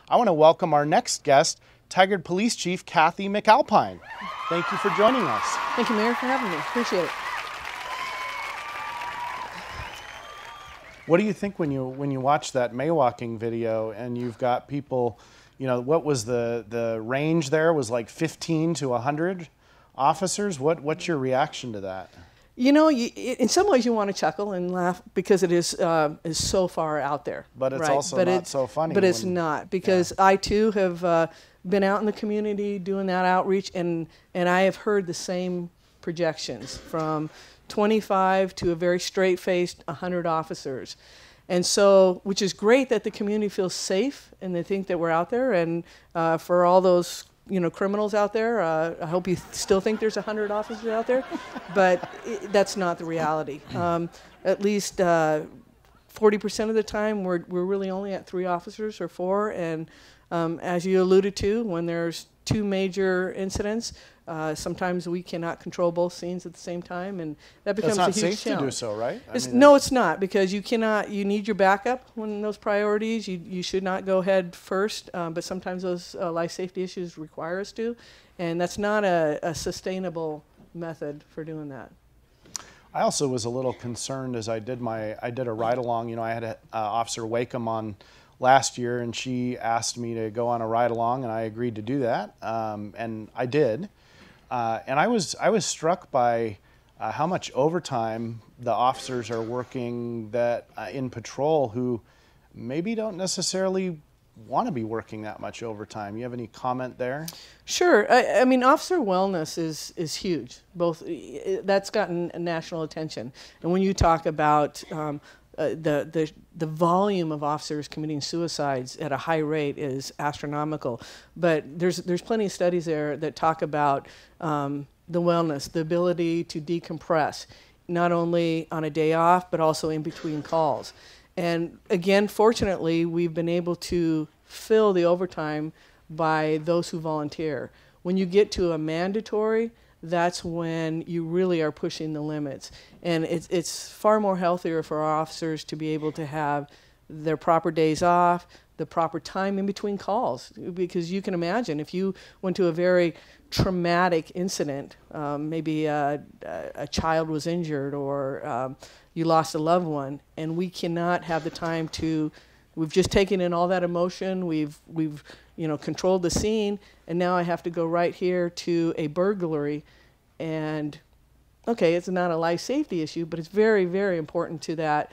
I want to welcome our next guest, Tigard Police Chief Kathy McAlpine. Thank you for joining us. Thank you, Mayor, for having me. Appreciate it. What do you think when you watch that Maywalking video and you've got people, you know, what was the range there? Was like 15 to 100 officers? What's your reaction to that? You know, in some ways you want to chuckle and laugh because it is so far out there. But it's right? also not so funny. But it's not, because I too have been out in the community doing that outreach, and I have heard the same projections from 25 to a very straight-faced 100 officers. And so, which is great that the community feels safe and they think that we're out there. And for all those criminals out there, I hope you still think there's 100 officers out there, but that's not the reality. At least 40% of the time, we're really only at 3 officers or 4, and as you alluded to, when there's 2 major incidents, sometimes we cannot control both scenes at the same time, and that becomes a huge challenge. It's not safe to do so, right? No, it's not, because you cannot. You need your backup when those priorities. You should not go head first, but sometimes those life safety issues require us to, and that's not a sustainable method for doing that. I also was a little concerned as I did a ride along. You know, I had Officer Wakeham on last year, and she asked me to go on a ride along, and I agreed to do that, and I did. And I was struck by how much overtime the officers are working that in patrol who maybe don't necessarily want to be working that much overtime. You have any comment there? Sure. I mean, officer wellness is huge. That's gotten national attention. And when you talk about the volume of officers committing suicides at a high rate is astronomical, but there's plenty of studies there that talk about the wellness, the ability to decompress, not only on a day off but also in between calls. And again, fortunately, we've been able to fill the overtime by those who volunteer. When you get to a mandatory, that's when you really are pushing the limits. And it's far more healthier for our officers to be able to have their proper days off, the proper time in between calls. Because you can imagine, if you went to a very traumatic incident, maybe a child was injured or you lost a loved one, and we cannot have the time to, we've just taken in all that emotion, we've controlled the scene, and now I have to go right here to a burglary. And okay, it's not a life safety issue, but it's very, very important to that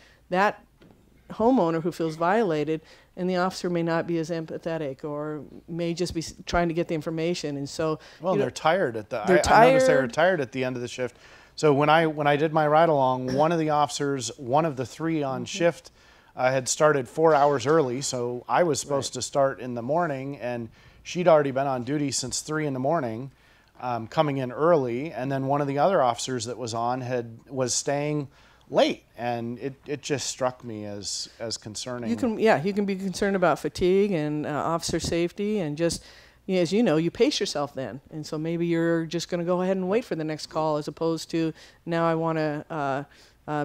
homeowner who feels violated, and the officer may not be as empathetic or may just be trying to get the information. And so, well, they're tired at the. I noticed they were tired at the end of the shift. So when I did my ride along, one of the officers, one of the 3 on shift, had started 4 hours early. So I was supposed to start in the morning, and she'd already been on duty since 3 in the morning, coming in early. And then one of the other officers that was on was staying late, and it just struck me as concerning. You can be concerned about fatigue and officer safety, and just, as you know, you pace yourself then, and so maybe you're just going to go ahead and wait for the next call, as opposed to, now I want to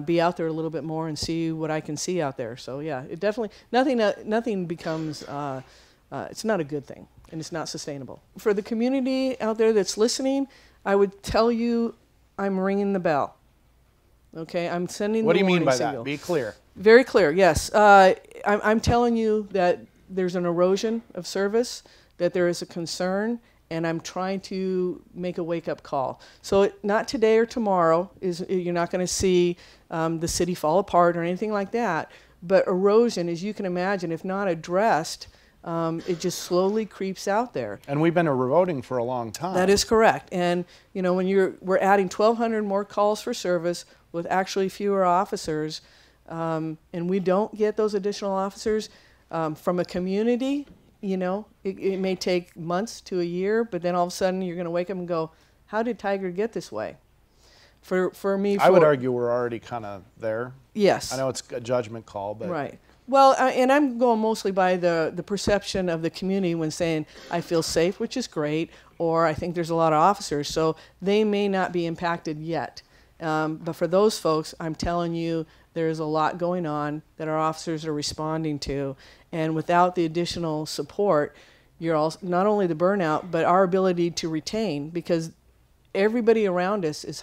be out there a little bit more and see what I can see out there. So yeah, it definitely, nothing becomes, it's not a good thing, and it's not sustainable. For the community out there that's listening, I would tell you, I'm ringing the bell. Okay, I'm sending the warning signal. What do you mean by that? Be clear. Very clear, yes. I'm telling you that there's an erosion of service, that there is a concern, and I'm trying to make a wake-up call. So not today or tomorrow, you're not going to see the city fall apart or anything like that, but erosion, as you can imagine, if not addressed, it just slowly creeps out there. And we've been eroding for a long time. That is correct. And when we're adding 1,200 more calls for service with actually fewer officers, and we don't get those additional officers from a community, it may take months to a year, but then all of a sudden you're going to wake up and go, how did Tigard get this way? For me, I would argue we're already kind of there. Yes. I know it's a judgment call, but right. Well, and I'm going mostly by the perception of the community when saying, I feel safe, which is great, or I think there's a lot of officers, so they may not be impacted yet. But for those folks, I'm telling you, there's a lot going on that our officers are responding to. And without the additional support, you're also, not only the burnout, but our ability to retain, because everybody around us is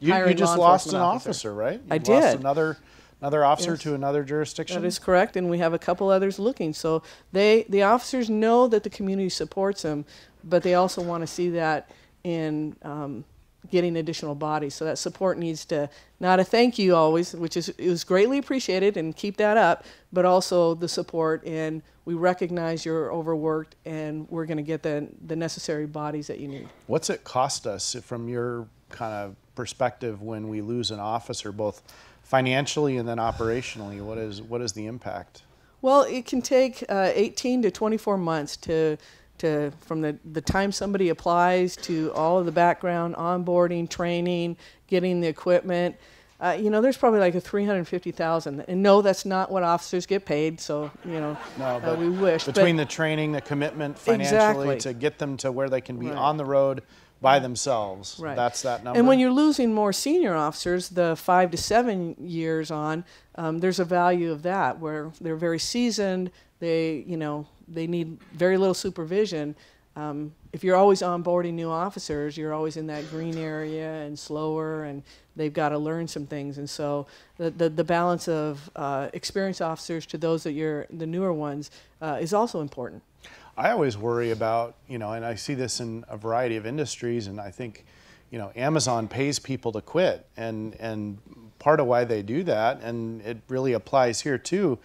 hiring You just law lost an enforcement officer, right? I You lost did. another officer Yes. to another jurisdiction? That is correct, and we have a couple others looking. So the officers know that the community supports them, but they also want to see that in getting additional bodies. So that support needs to, not a thank you always, which is greatly appreciated, and keep that up, but also the support, and we recognize you're overworked, and we're going to get the necessary bodies that you need. What's it cost us from your kind of perspective when we lose an officer, both financially and then operationally? What is the impact? Well, it can take 18 to 24 months from the time somebody applies to all of the background, onboarding, training, getting the equipment. There's probably like a $350,000. And no, that's not what officers get paid. So, No, but we wish. Between the training, the commitment financially to get them to where they can be on the road by themselves. Right. That's that number. And when you're losing more senior officers, the 5 to 7 years on, there's a value of that where they're very seasoned. They need very little supervision. If you're always onboarding new officers, you're always in that green area and slower, and they've got to learn some things. And so the balance of experienced officers to those that you're the newer ones is also important. I always worry about, and I see this in a variety of industries, and I think, Amazon pays people to quit, and part of why they do that, and it really applies here too,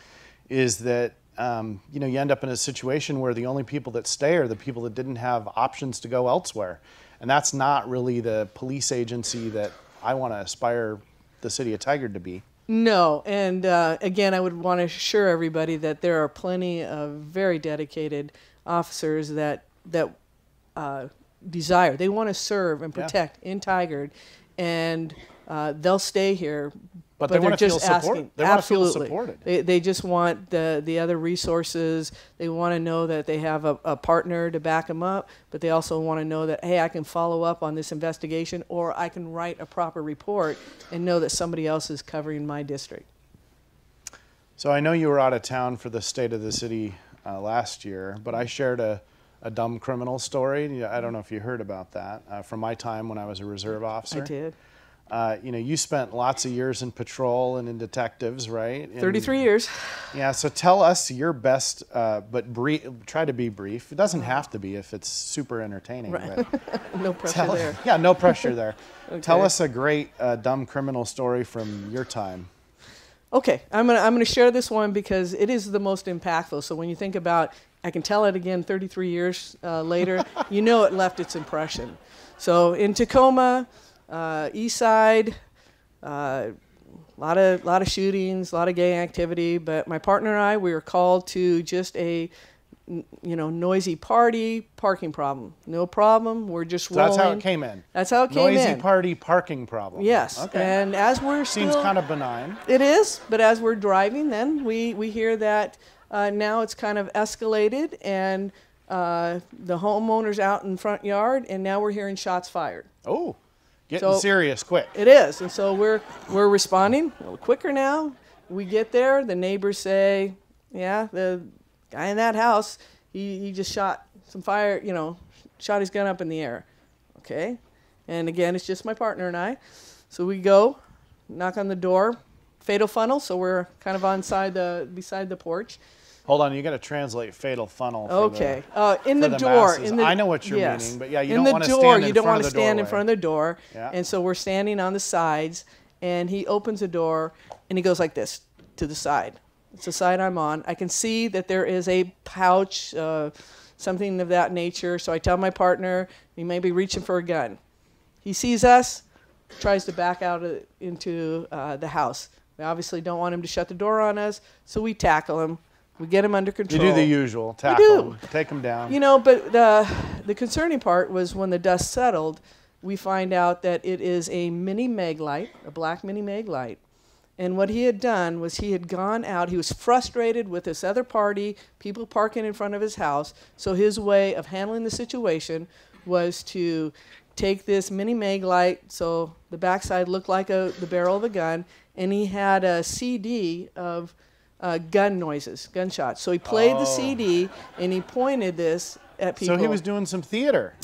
is that you end up in a situation where the only people that stay are the people that didn't have options to go elsewhere, and that's not really the police agency that I want to aspire the city of Tigard to be. No, and again, I would want to assure everybody that there are plenty of very dedicated officers that desire. They want to serve and protect in Tigard, and they'll stay here. But they want to feel supported. They want to feel Absolutely. supported. They just want the other resources. They want to know that they have a partner to back them up, but they also want to know that, hey, I can follow up on this investigation, or I can write a proper report and know that somebody else is covering my district. So I know you were out of town for the State of the City last year, but I shared a dumb criminal story. I don't know if you heard about that from my time when I was a reserve officer. I did. You spent lots of years in patrol and in detectives, right? 33 years. Yeah, so tell us your best, but try to be brief. It doesn't have to be if it's super entertaining. Right. But No pressure there. Yeah, no pressure there. Okay. Tell us a great dumb criminal story from your time. Okay, I'm gonna share this one because it is the most impactful. So when you think about, I can tell it again 33 years later, it left its impression. So in Tacoma, East Side, lot of shootings, a lot of gang activity. But my partner and I, we were called to just a noisy party, parking problem. No problem. We're just rolling. That's how it came in. That's how it came in. Noisy party, parking problem. Yes. Okay. And as we're Seems kind of benign. It is, but as we're driving, then we hear that now it's kind of escalated, and the homeowner's out in front yard, and now we're hearing shots fired. Oh, getting serious quick. It is, and so we're responding a little quicker now. We get there, the neighbors say, yeah, the guy in that house, he just shot some fire, shot his gun up in the air. Okay, and again, it's just my partner and I. So we go, knock on the door, fatal funnel, so we're kind of beside the porch. Hold on, you got to translate fatal funnel. Okay, in the door. I know what you're meaning, but yeah, you don't want to stand in front of the door. Yeah. And so we're standing on the sides, and he opens the door, and he goes like this to the side. It's the side I'm on. I can see that there is a pouch, something of that nature. So I tell my partner, he may be reaching for a gun. He sees us, tries to back out into the house. We obviously don't want him to shut the door on us, so we tackle him. We get him under control. You do the usual, tackle him, take him down. But the concerning part was when the dust settled, we find out that it is a mini Meg light, a black mini Meg light. And what he had done was he had gone out. He was frustrated with this other party, people parking in front of his house. So his way of handling the situation was to take this mini mag light, so the backside looked like the barrel of a gun, and he had a CD of gun noises, gunshots. So he played the CD, and he pointed this at people. So he was doing some theater.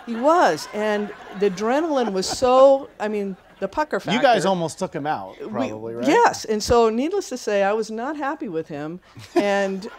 He was, and the adrenaline was so, I mean, the pucker factor. You guys almost took him out, probably, right? Yes, and so needless to say, I was not happy with him, and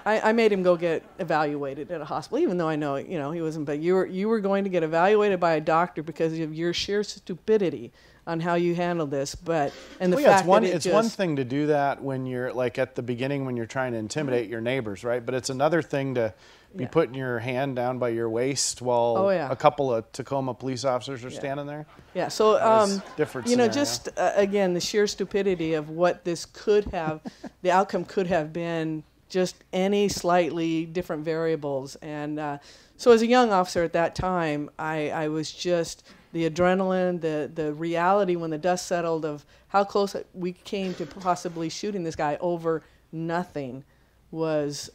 I made him go get evaluated at a hospital, even though I know, you know, he wasn't. But you were going to get evaluated by a doctor because of your sheer stupidity on how you handled this. But and the fact that it's one thing to do that when you're like at the beginning when you're trying to intimidate your neighbors, right? But it's another thing to be putting your hand down by your waist while a couple of Tacoma police officers are standing there. Yeah, so different you know, scenario. just again, the sheer stupidity of what this could have, the outcome could have been, just any slightly different variables. And so as a young officer at that time, I was just, the adrenaline, the reality when the dust settled of how close we came to possibly shooting this guy over nothing was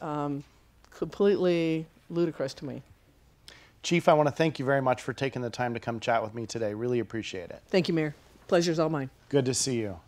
completely ludicrous to me. Chief, I want to thank you very much for taking the time to come chat with me today. Really appreciate it. Thank you, Mayor. Pleasure's all mine. Good to see you.